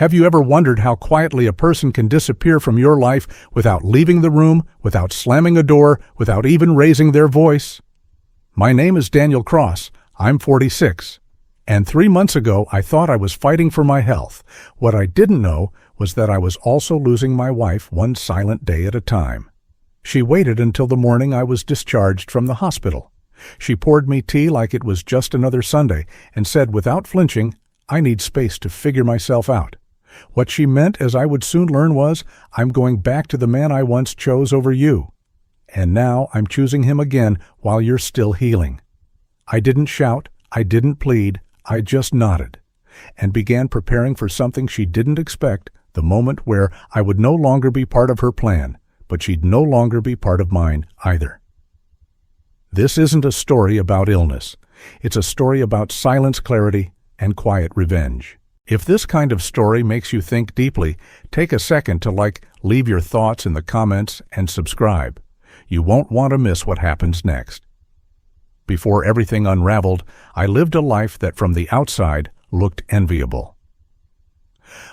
Have you ever wondered how quietly a person can disappear from your life without leaving the room, without slamming a door, without even raising their voice? My name is Daniel Cross. I'm 46. And 3 months ago, I thought I was fighting for my health. What I didn't know was that I was also losing my wife one silent day at a time. She waited until the morning I was discharged from the hospital. She poured me tea like it was just another Sunday and said without flinching, "I need space to figure myself out." What she meant, as I would soon learn, was, I'm going back to the man I once chose over you. And now I'm choosing him again while you're still healing. I didn't shout, I didn't plead, I just nodded, and began preparing for something she didn't expect, the moment where I would no longer be part of her plan, but she'd no longer be part of mine either. This isn't a story about illness. It's a story about silence, clarity, and quiet revenge. If this kind of story makes you think deeply, take a second to leave your thoughts in the comments, and subscribe. You won't want to miss what happens next. Before everything unraveled, I lived a life that from the outside looked enviable.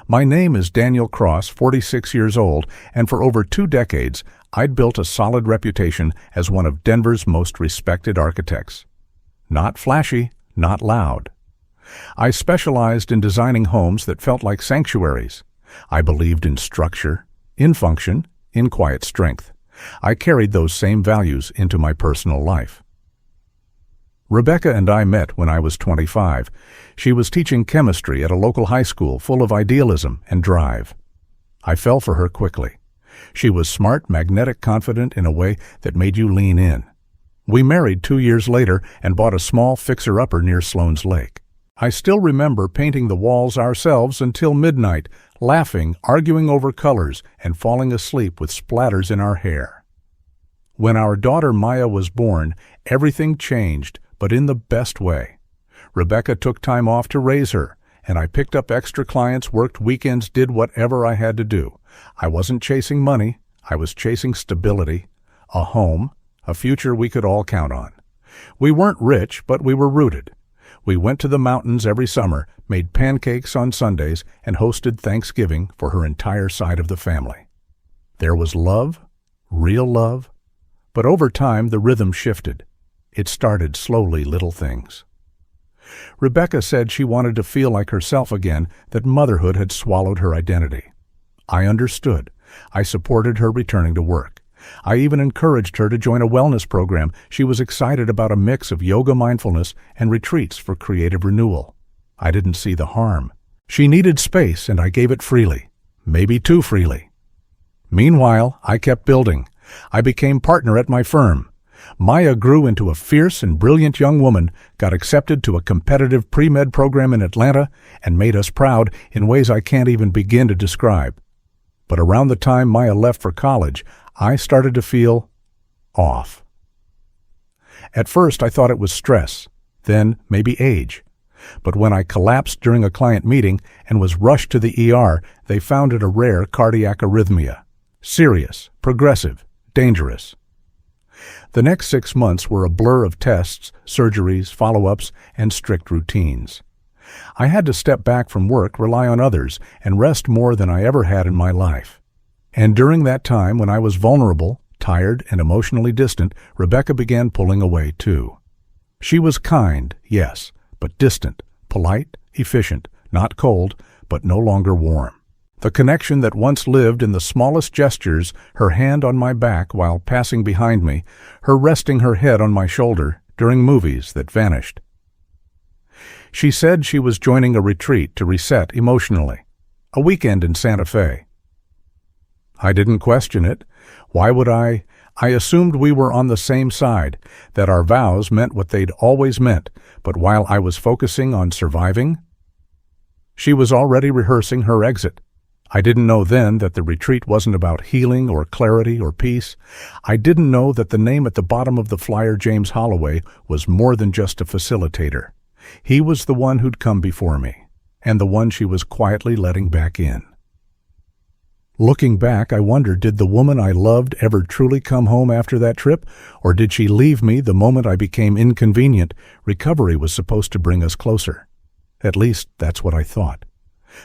My name is Daniel Cross, 46 years old, and for over 2 decades, I'd built a solid reputation as one of Denver's most respected architects. Not flashy, not loud. I specialized in designing homes that felt like sanctuaries. I believed in structure, in function, in quiet strength. I carried those same values into my personal life. Rebecca and I met when I was 25. She was teaching chemistry at a local high school full of idealism and drive. I fell for her quickly. She was smart, magnetic, confident in a way that made you lean in. We married 2 years later and bought a small fixer-upper near Sloan's Lake. I still remember painting the walls ourselves until midnight, laughing, arguing over colors, and falling asleep with splatters in our hair. When our daughter Maya was born, everything changed, but in the best way. Rebecca took time off to raise her, and I picked up extra clients, worked weekends, did whatever I had to do. I wasn't chasing money, I was chasing stability, a home, a future we could all count on. We weren't rich, but we were rooted. We went to the mountains every summer, made pancakes on Sundays, and hosted Thanksgiving for her entire side of the family. There was love, real love, but over time the rhythm shifted. It started slowly, little things. Rebecca said she wanted to feel like herself again, that motherhood had swallowed her identity. I understood. I supported her returning to work. I even encouraged her to join a wellness program. She was excited about a mix of yoga, mindfulness, and retreats for creative renewal. I didn't see the harm. She needed space, and I gave it freely, maybe too freely. Meanwhile, I kept building. I became partner at my firm. Maya grew into a fierce and brilliant young woman, got accepted to a competitive pre-med program in Atlanta, and made us proud in ways I can't even begin to describe. But around the time Maya left for college, I started to feel off. At first, I thought it was stress, then maybe age. But when I collapsed during a client meeting and was rushed to the ER, they found it a rare cardiac arrhythmia. Serious, progressive, dangerous. The next 6 months were a blur of tests, surgeries, follow-ups, and strict routines. I had to step back from work, rely on others, and rest more than I ever had in my life. And during that time, when I was vulnerable, tired, and emotionally distant, Rebecca began pulling away too. She was kind, yes, but distant, polite, efficient, not cold, but no longer warm. The connection that once lived in the smallest gestures, her hand on my back while passing behind me, her resting her head on my shoulder during movies that vanished. She said she was joining a retreat to reset emotionally, a weekend in Santa Fe. I didn't question it. Why would I? I assumed we were on the same side, that our vows meant what they'd always meant, but while I was focusing on surviving, she was already rehearsing her exit. I didn't know then that the retreat wasn't about healing or clarity or peace. I didn't know that the name at the bottom of the flyer, James Holloway, was more than just a facilitator. He was the one who'd come before me, and the one she was quietly letting back in. Looking back, I wondered, did the woman I loved ever truly come home after that trip, or did she leave me the moment I became inconvenient? Recovery was supposed to bring us closer. At least, that's what I thought.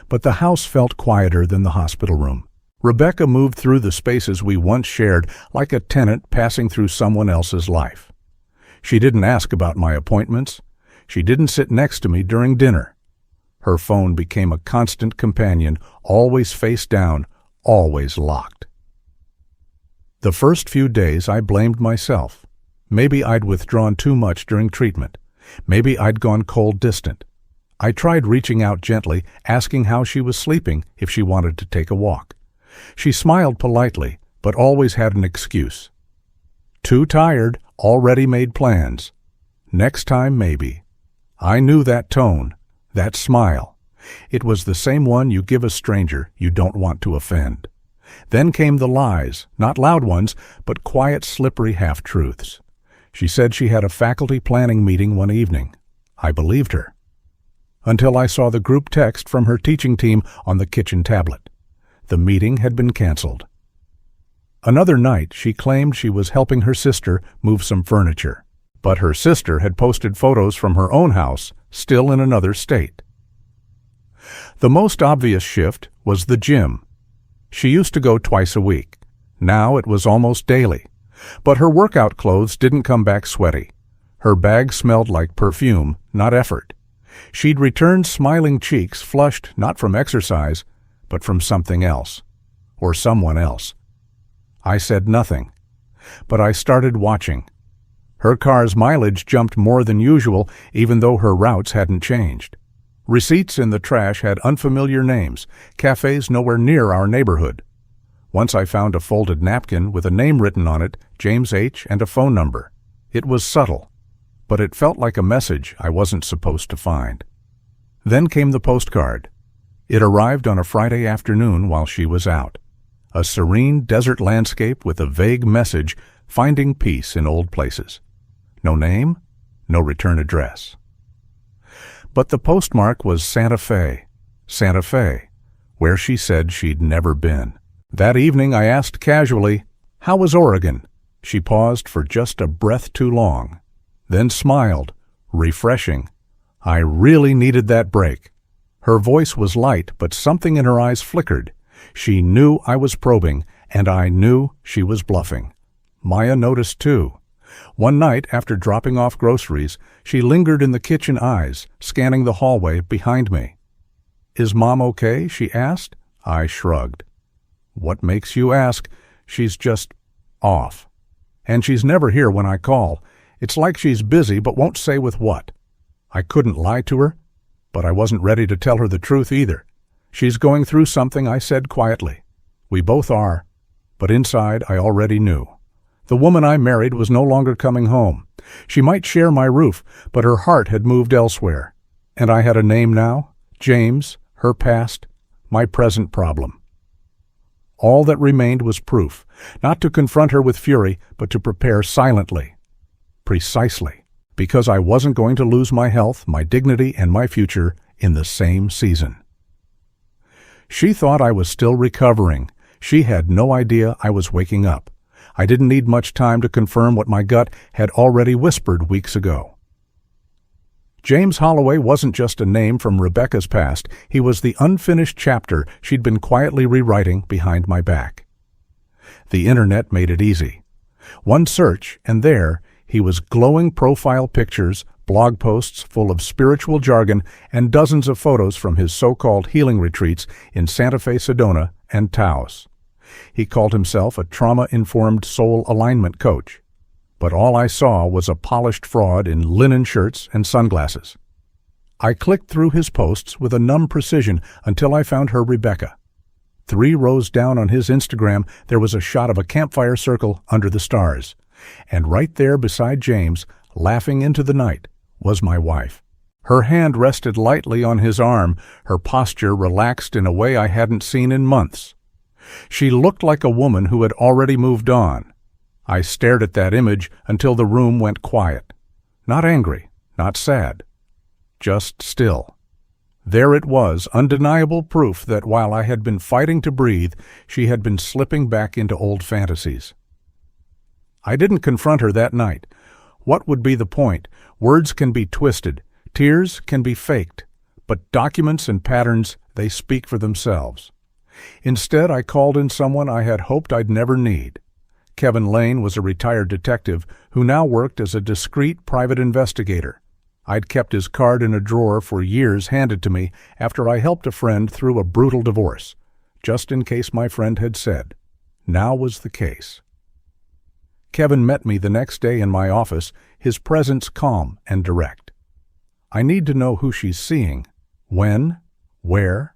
But the house felt quieter than the hospital room. Rebecca moved through the spaces we once shared like a tenant passing through someone else's life. She didn't ask about my appointments. She didn't sit next to me during dinner. Her phone became a constant companion, always face down, always locked. The first few days I blamed myself. Maybe I'd withdrawn too much during treatment. Maybe I'd gone cold distant. I tried reaching out gently, asking how she was sleeping, if she wanted to take a walk. She smiled politely, but always had an excuse. Too tired, already made plans. Next time, maybe. I knew that tone, that smile. It was the same one you give a stranger you don't want to offend. Then came the lies, not loud ones, but quiet, slippery half-truths. She said she had a faculty planning meeting one evening. I believed her. Until I saw the group text from her teaching team on the kitchen tablet. The meeting had been canceled. Another night, she claimed she was helping her sister move some furniture. But her sister had posted photos from her own house, still in another state. The most obvious shift was the gym. She used to go twice a week. Now it was almost daily. But her workout clothes didn't come back sweaty. Her bag smelled like perfume, not effort. She'd returned smiling cheeks flushed not from exercise, but from something else, or someone else. I said nothing, but I started watching. Her car's mileage jumped more than usual, even though her routes hadn't changed. Receipts in the trash had unfamiliar names, cafes nowhere near our neighborhood. Once I found a folded napkin with a name written on it, James H., and a phone number. It was subtle, but it felt like a message I wasn't supposed to find. Then came the postcard. It arrived on a Friday afternoon while she was out. A serene desert landscape with a vague message, finding peace in old places. No name, no return address. But the postmark was Santa Fe, where she said she'd never been. That evening I asked casually, "How was Oregon?" She paused for just a breath too long, then smiled, refreshing. I really needed that break. Her voice was light, but something in her eyes flickered. She knew I was probing, and I knew she was bluffing. Maya noticed too. One night, after dropping off groceries, she lingered in the kitchen aisles, scanning the hallway behind me. "Is Mom okay?" she asked. I shrugged. "What makes you ask? She's just off. And she's never here when I call. It's like she's busy but won't say with what." I couldn't lie to her, but I wasn't ready to tell her the truth either. "She's going through something," I said quietly. "We both are." But inside I already knew. The woman I married was no longer coming home. She might share my roof, but her heart had moved elsewhere. And I had a name now, James, her past, my present problem. All that remained was proof, not to confront her with fury, but to prepare silently. Precisely, because I wasn't going to lose my health, my dignity, and my future in the same season. She thought I was still recovering. She had no idea I was waking up. I didn't need much time to confirm what my gut had already whispered weeks ago. James Holloway wasn't just a name from Rebecca's past. He was the unfinished chapter she'd been quietly rewriting behind my back. The internet made it easy. One search, and there he was, glowing profile pictures, blog posts full of spiritual jargon, and dozens of photos from his so-called healing retreats in Santa Fe, Sedona, and Taos. He called himself a trauma-informed soul alignment coach. But all I saw was a polished fraud in linen shirts and sunglasses. I clicked through his posts with a numb precision until I found her Rebecca. 3 rows down on his Instagram, there was a shot of a campfire circle under the stars. And right there beside James, laughing into the night, was my wife. Her hand rested lightly on his arm, her posture relaxed in a way I hadn't seen in months. She looked like a woman who had already moved on. I stared at that image until the room went quiet. Not angry, not sad, just still. There it was, undeniable proof that while I had been fighting to breathe, she had been slipping back into old fantasies. I didn't confront her that night. What would be the point? Words can be twisted, tears can be faked, but documents and patterns, They speak for themselves. Instead, I called in someone I had hoped I'd never need. Kevin Lane was a retired detective who now worked as a discreet private investigator. I'd kept his card in a drawer for years, handed to me after I helped a friend through a brutal divorce, just in case my friend had said. Now was the case. Kevin met me the next day in my office, his presence calm and direct. I need to know who she's seeing. When? Where?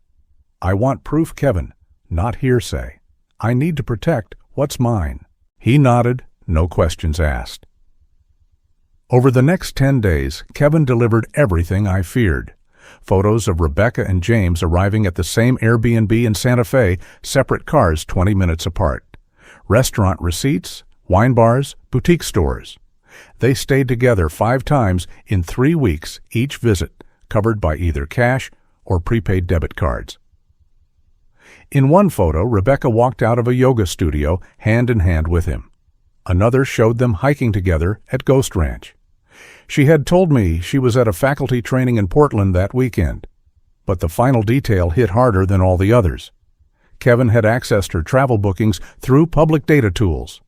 I want proof, Kevin, not hearsay. I need to protect what's mine. He nodded, no questions asked. Over the next 10 days, Kevin delivered everything I feared. Photos of Rebecca and James arriving at the same Airbnb in Santa Fe, separate cars 20 minutes apart. Restaurant receipts, wine bars, boutique stores. They stayed together 5 times in 3 weeks each visit, covered by either cash or prepaid debit cards. In one photo, Rebecca walked out of a yoga studio hand in hand with him. Another showed them hiking together at Ghost Ranch. She had told me she was at a faculty training in Portland that weekend, but the final detail hit harder than all the others. Kevin had accessed her travel bookings through public data tools.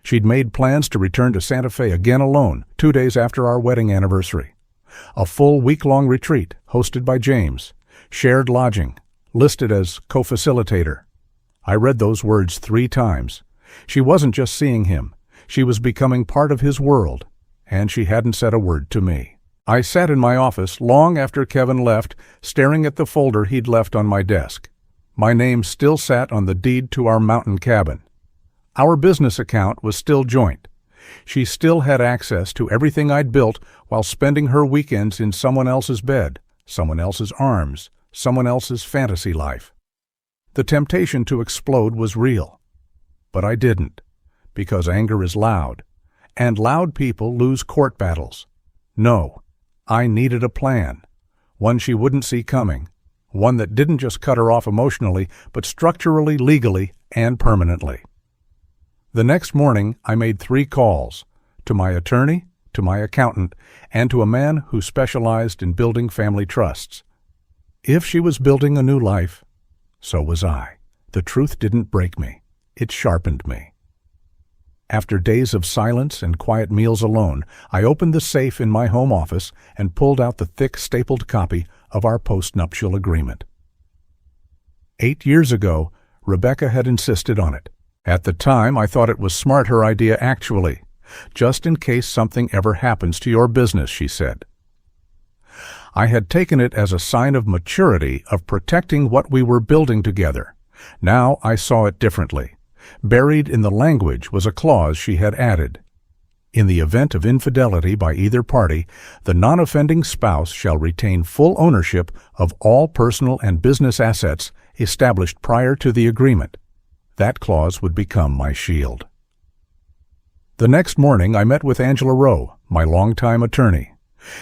She'd made plans to return to Santa Fe again alone 2 days after our wedding anniversary. A full week-long retreat hosted by James, shared lodging, listed as co-facilitator. I read those words 3 times. She wasn't just seeing him. She was becoming part of his world, and she hadn't said a word to me. I sat in my office long after Kevin left, staring at the folder he'd left on my desk. My name still sat on the deed to our mountain cabin. Our business account was still joint. She still had access to everything I'd built while spending her weekends in someone else's bed, someone else's arms, someone else's fantasy life. The temptation to explode was real. But I didn't, because anger is loud, and loud people lose court battles. No, I needed a plan, one she wouldn't see coming, one that didn't just cut her off emotionally, but structurally, legally, and permanently. The next morning, I made 3 calls, to my attorney, to my accountant, and to a man who specialized in building family trusts. If she was building a new life, so was I. The truth didn't break me. It sharpened me. After days of silence and quiet meals alone, I opened the safe in my home office and pulled out the thick stapled copy of our postnuptial agreement. 8 years ago, Rebecca had insisted on it. At the time, I thought it was smart her idea actually. Just in case something ever happens to your business, she said. I had taken it as a sign of maturity, of protecting what we were building together. Now I saw it differently. Buried in the language was a clause she had added. In the event of infidelity by either party, the non-offending spouse shall retain full ownership of all personal and business assets established prior to the agreement. That clause would become my shield. The next morning I met with Angela Rowe, my longtime attorney.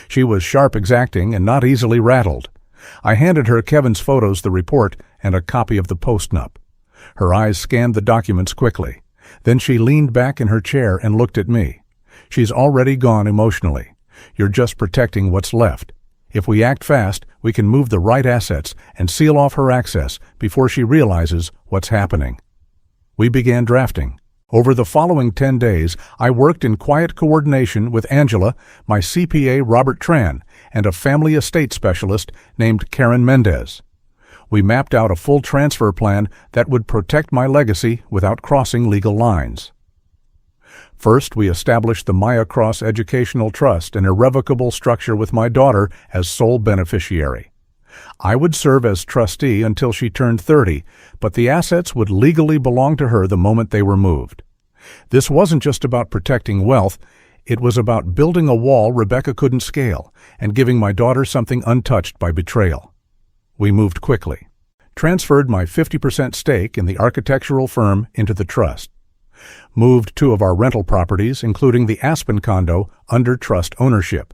She was sharp, exacting, and not easily rattled. I handed her Kevin's photos, the report, and a copy of the postnup. Her eyes scanned the documents quickly. Then she leaned back in her chair and looked at me. She's already gone emotionally. You're just protecting what's left. If we act fast, we can move the right assets and seal off her access before she realizes what's happening. We began drafting. Over the following 10 days, I worked in quiet coordination with Angela, my CPA Robert Tran, and a family estate specialist named Karen Mendez. We mapped out a full transfer plan that would protect my legacy without crossing legal lines. First, we established the Maya Cross Educational Trust, an irrevocable structure with my daughter as sole beneficiary. I would serve as trustee until she turned 30, but the assets would legally belong to her the moment they were moved. This wasn't just about protecting wealth, it was about building a wall Rebecca couldn't scale and giving my daughter something untouched by betrayal. We moved quickly, transferred my 50% stake in the architectural firm into the trust, moved 2 of our rental properties, including the Aspen condo, under trust ownership,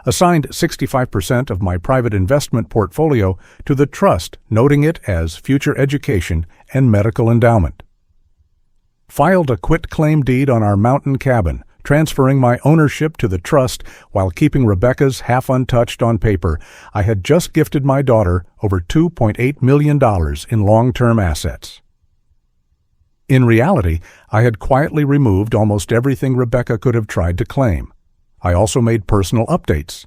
assigned 65% of my private investment portfolio to the trust, noting it as future education and medical endowment. Filed a quitclaim deed on our mountain cabin, transferring my ownership to the trust while keeping Rebecca's half untouched on paper. I had just gifted my daughter over $2.8 million in long-term assets. In reality, I had quietly removed almost everything Rebecca could have tried to claim. I also made personal updates.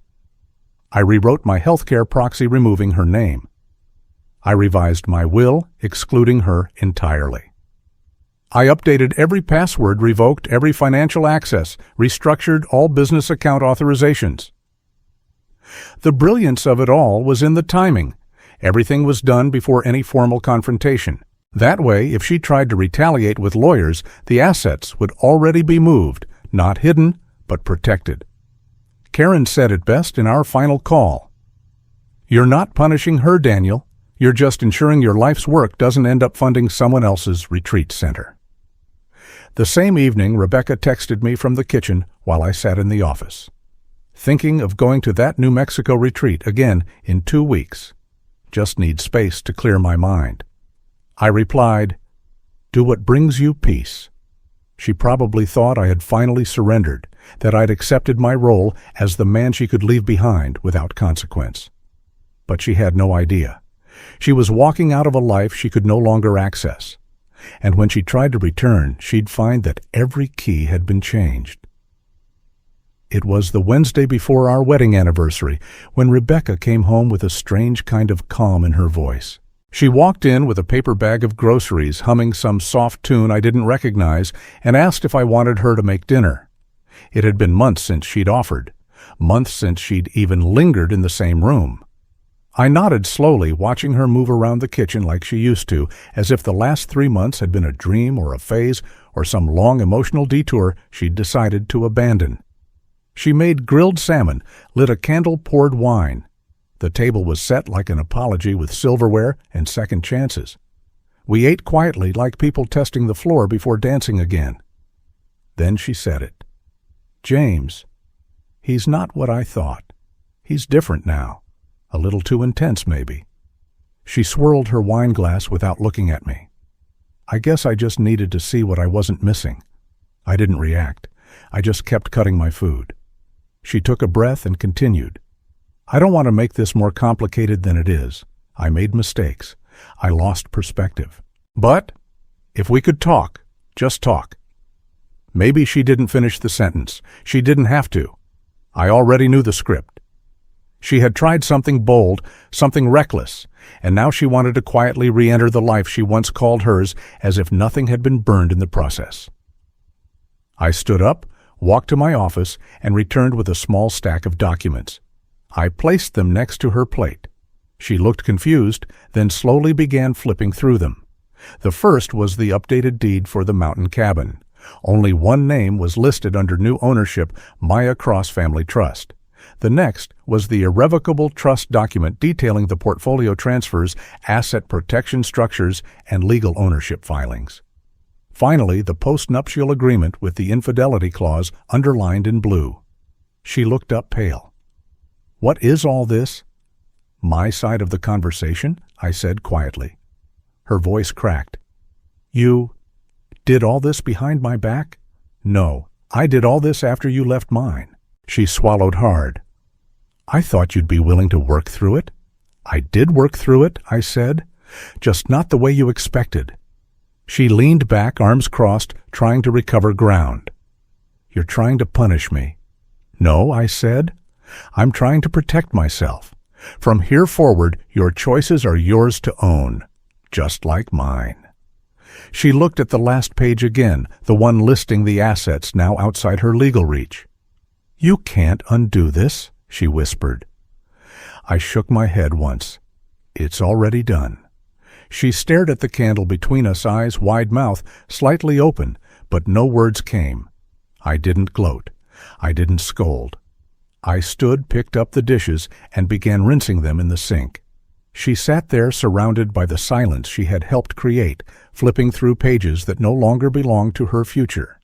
I rewrote my healthcare proxy, removing her name. I revised my will, excluding her entirely. I updated every password, revoked every financial access, restructured all business account authorizations. The brilliance of it all was in the timing. Everything was done before any formal confrontation. That way, if she tried to retaliate with lawyers, the assets would already be moved, not hidden, but protected. Karen said it best in our final call. "You're not punishing her, Daniel. You're just ensuring your life's work doesn't end up funding someone else's retreat center." The same evening, Rebecca texted me from the kitchen while I sat in the office. "Thinking of going to that New Mexico retreat again in 2 weeks. Just need space to clear my mind." I replied, "Do what brings you peace." She probably thought I had finally surrendered, that I'd accepted my role as the man she could leave behind without consequence. But she had no idea. She was walking out of a life she could no longer access. And when she tried to return, she'd find that every key had been changed. It was the Wednesday before our wedding anniversary when Rebecca came home with a strange kind of calm in her voice. She walked in with a paper bag of groceries, humming some soft tune I didn't recognize, and asked if I wanted her to make dinner. It had been months since she'd offered, months since she'd even lingered in the same room. I nodded slowly, watching her move around the kitchen like she used to, as if the last 3 months had been a dream or a phase or some long emotional detour she'd decided to abandon. She made grilled salmon, lit a candle, poured wine. The table was set like an apology with silverware and second chances. We ate quietly like people testing the floor before dancing again. Then she said it. "James, he's not what I thought. He's different now. A little too intense, maybe." She swirled her wine glass without looking at me. I guess I just needed to see what I wasn't missing. I didn't react. I just kept cutting my food. She took a breath and continued. "I don't want to make this more complicated than it is. I made mistakes. I lost perspective. But if we could talk, just talk." Maybe she didn't finish the sentence. She didn't have to. I already knew the script. She had tried something bold, something reckless, and now she wanted to quietly re-enter the life she once called hers, as if nothing had been burned in the process. I stood up, walked to my office, and returned with a small stack of documents. I placed them next to her plate. She looked confused, then slowly began flipping through them. The first was the updated deed for the mountain cabin. Only one name was listed under new ownership, Maya Cross Family Trust. The next was the irrevocable trust document detailing the portfolio transfers, asset protection structures, and legal ownership filings. Finally, the post-nuptial agreement with the infidelity clause underlined in blue. She looked up pale. "What is all this?" "My side of the conversation," I said quietly. Her voice cracked. "You did all this behind my back?" "No, I did all this after you left mine." She swallowed hard. "I thought you'd be willing to work through it." "I did work through it," I said, "just not the way you expected." She leaned back, arms crossed, trying to recover ground. "You're trying to punish me." "No," I said. "I'm trying to protect myself. From here forward, your choices are yours to own, just like mine." She looked at the last page again, the one listing the assets now outside her legal reach. "You can't undo this," she whispered. I shook my head once. "It's already done." She stared at the candle between us, eyes wide mouth, slightly open, but no words came. I didn't gloat. I didn't scold. I stood, picked up the dishes, and began rinsing them in the sink. She sat there surrounded by the silence she had helped create, flipping through pages that no longer belonged to her future.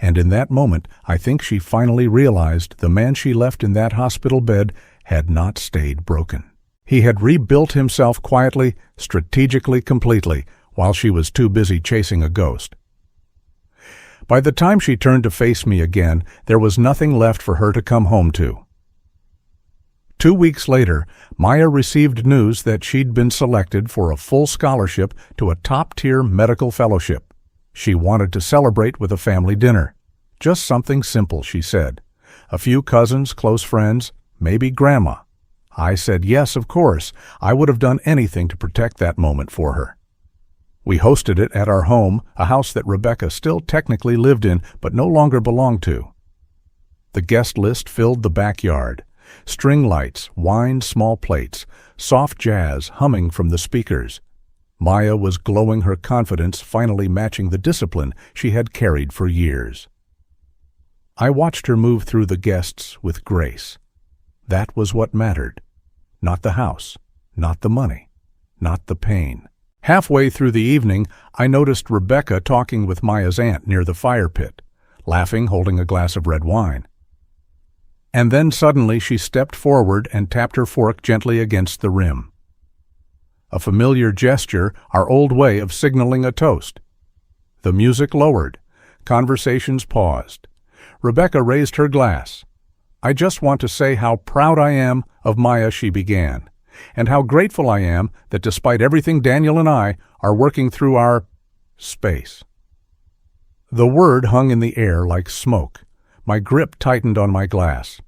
And in that moment, I think she finally realized the man she left in that hospital bed had not stayed broken. He had rebuilt himself quietly, strategically, completely, while she was too busy chasing a ghost. By the time she turned to face me again, there was nothing left for her to come home to. 2 weeks later, Maya received news that she'd been selected for a full scholarship to a top-tier medical fellowship. She wanted to celebrate with a family dinner. Just something simple, she said. A few cousins, close friends, maybe Grandma. I said yes, of course. I would have done anything to protect that moment for her. We hosted it at our home, a house that Rebecca still technically lived in but no longer belonged to. The guest list filled the backyard. String lights, wine, small plates, soft jazz humming from the speakers. Maya was glowing, her confidence finally matching the discipline she had carried for years. I watched her move through the guests with grace. That was what mattered. Not the house, not the money, not the pain. Halfway through the evening, I noticed Rebecca talking with Maya's aunt near the fire pit, laughing, holding a glass of red wine. And then suddenly she stepped forward and tapped her fork gently against the rim. A familiar gesture, our old way of signaling a toast. The music lowered. Conversations paused. Rebecca raised her glass. "I just want to say how proud I am of Maya," she began, "and how grateful I am that despite everything Daniel and I are working through our space." The word hung in the air like smoke. My grip tightened on my glass.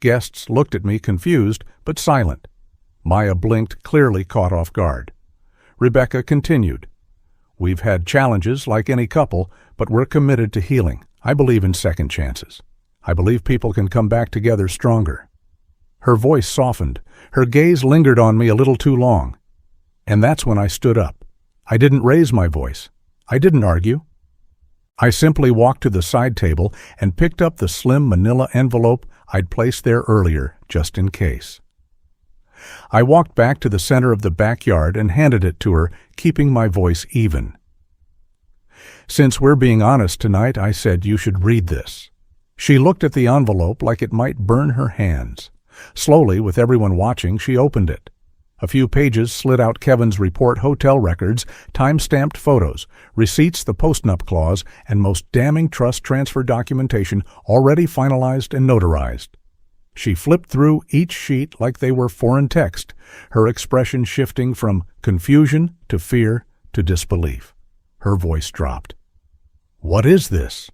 Guests looked at me confused but silent. Maya blinked, clearly caught off guard. Rebecca continued. "We've had challenges like any couple, but we're committed to healing. I believe in second chances. I believe people can come back together stronger." Her voice softened. Her gaze lingered on me a little too long. And that's when I stood up. I didn't raise my voice. I didn't argue. I simply walked to the side table and picked up the slim manila envelope I'd placed there earlier, just in case. I walked back to the center of the backyard and handed it to her, keeping my voice even. "Since we're being honest tonight," I said, "you should read this." She looked at the envelope like it might burn her hands. Slowly, with everyone watching, she opened it. A few pages slid out Kevin's report, hotel records, time-stamped photos, receipts, the post-nup clause, and most damning trust transfer documentation already finalized and notarized. She flipped through each sheet like they were foreign text, her expression shifting from confusion to fear to disbelief. Her voice dropped. "What is this?"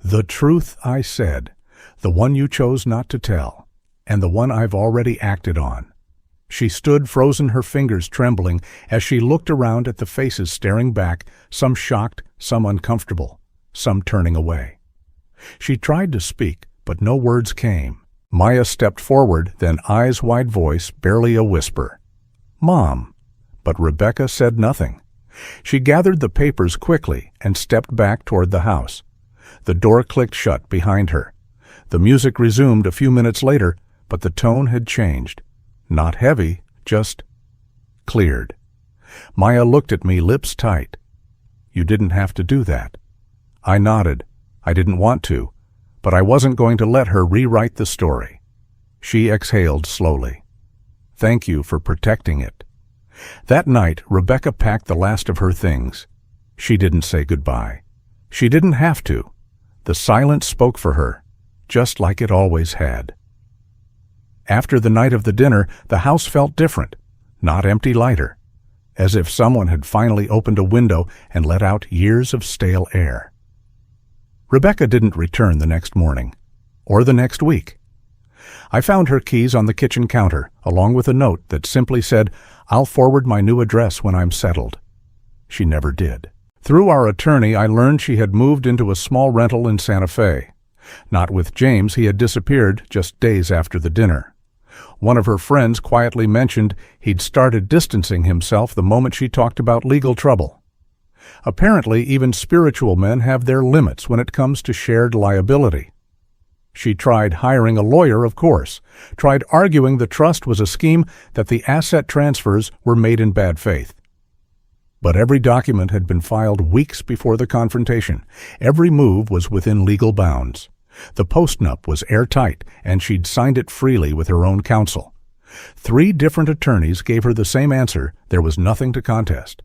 "The truth," I said, "the one you chose not to tell, and the one I've already acted on." She stood frozen, her fingers trembling, as she looked around at the faces staring back, some shocked, some uncomfortable, some turning away. She tried to speak, but no words came. Maya stepped forward, then eyes-wide voice, barely a whisper. "Mom." But Rebecca said nothing. She gathered the papers quickly and stepped back toward the house. The door clicked shut behind her. The music resumed a few minutes later, but the tone had changed. Not heavy, just cleared. Maya looked at me, lips tight. "You didn't have to do that." I nodded. I didn't want to, but I wasn't going to let her rewrite the story. She exhaled slowly. "Thank you for protecting it." That night, Rebecca packed the last of her things. She didn't say goodbye. She didn't have to. The silence spoke for her, just like it always had. After the night of the dinner, the house felt different, not empty, lighter, as if someone had finally opened a window and let out years of stale air. Rebecca didn't return the next morning, or the next week. I found her keys on the kitchen counter, along with a note that simply said, "I'll forward my new address when I'm settled." She never did. Through our attorney, I learned she had moved into a small rental in Santa Fe. Not with James, he had disappeared just days after the dinner. One of her friends quietly mentioned he'd started distancing himself the moment she talked about legal trouble. Apparently, even spiritual men have their limits when it comes to shared liability. She tried hiring a lawyer, of course, tried arguing the trust was a scheme, that the asset transfers were made in bad faith. But every document had been filed weeks before the confrontation. Every move was within legal bounds. The postnup was airtight, and she'd signed it freely with her own counsel. 3 different attorneys gave her the same answer: there was nothing to contest.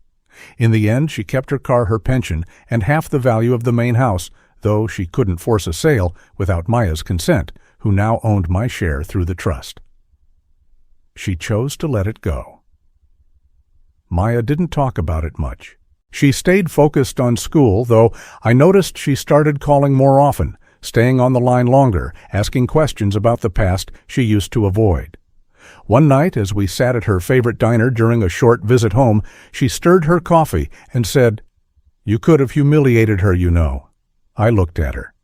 In the end, she kept her car, her pension, and half the value of the main house, though she couldn't force a sale without Maya's consent, who now owned my share through the trust. She chose to let it go. Maya didn't talk about it much. She stayed focused on school, though I noticed she started calling more often, staying on the line longer, asking questions about the past she used to avoid. One night, as we sat at her favorite diner during a short visit home, she stirred her coffee and said, "You could have humiliated her, you know." I looked at her.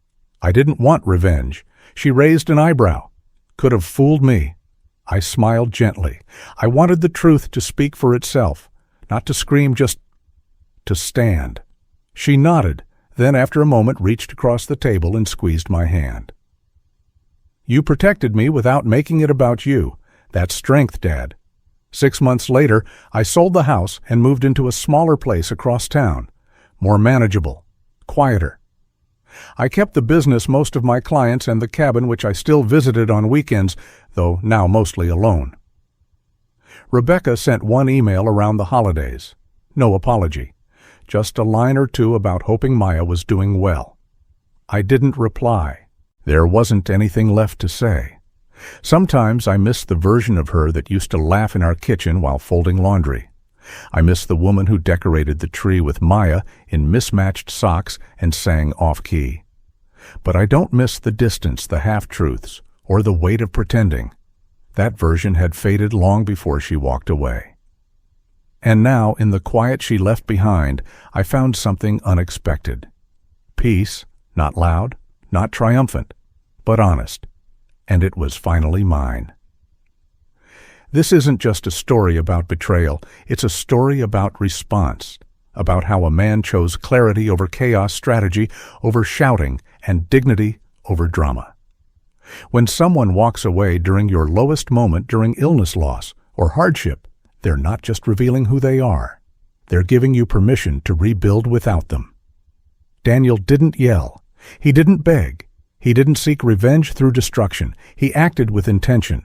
I didn't want revenge. She raised an eyebrow. Could have fooled me. I smiled gently. I wanted the truth to speak for itself, not to scream, just to stand. She nodded, then after a moment reached across the table and squeezed my hand. "You protected me without making it about you. That's strength, Dad." 6 months later, I sold the house and moved into a smaller place across town, more manageable, quieter. I kept the business, most of my clients, and the cabin, which I still visited on weekends, though now mostly alone. Rebecca sent one email around the holidays. No apology. Just a line or two about hoping Maya was doing well. I didn't reply. There wasn't anything left to say. Sometimes I miss the version of her that used to laugh in our kitchen while folding laundry. I miss the woman who decorated the tree with Maya in mismatched socks and sang off-key. But I don't miss the distance, the half-truths, or the weight of pretending. That version had faded long before she walked away. And now, in the quiet she left behind, I found something unexpected. Peace, not loud, not triumphant, but honest. And it was finally mine. This isn't just a story about betrayal, it's a story about response, about how a man chose clarity over chaos, strategy over shouting, and dignity over drama. When someone walks away during your lowest moment, during illness, loss, or hardship, they're not just revealing who they are. They're giving you permission to rebuild without them. Daniel didn't yell. He didn't beg. He didn't seek revenge through destruction. He acted with intention,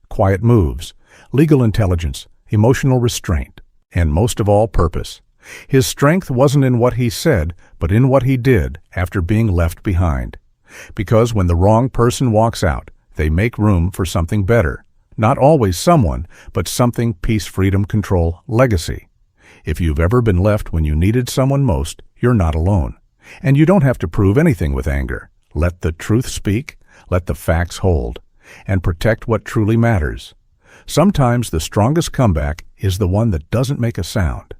quiet moves, legal intelligence, emotional restraint, and most of all, purpose. His strength wasn't in what he said, but in what he did after being left behind. Because when the wrong person walks out, they make room for something better. Not always someone, but something: peace, freedom, control, legacy. If you've ever been left when you needed someone most, you're not alone. And you don't have to prove anything with anger. Let the truth speak, let the facts hold, and protect what truly matters. Sometimes the strongest comeback is the one that doesn't make a sound.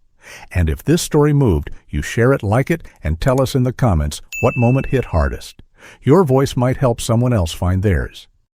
And if this story moved, you share it, like it, and tell us in the comments what moment hit hardest. Your voice might help someone else find theirs.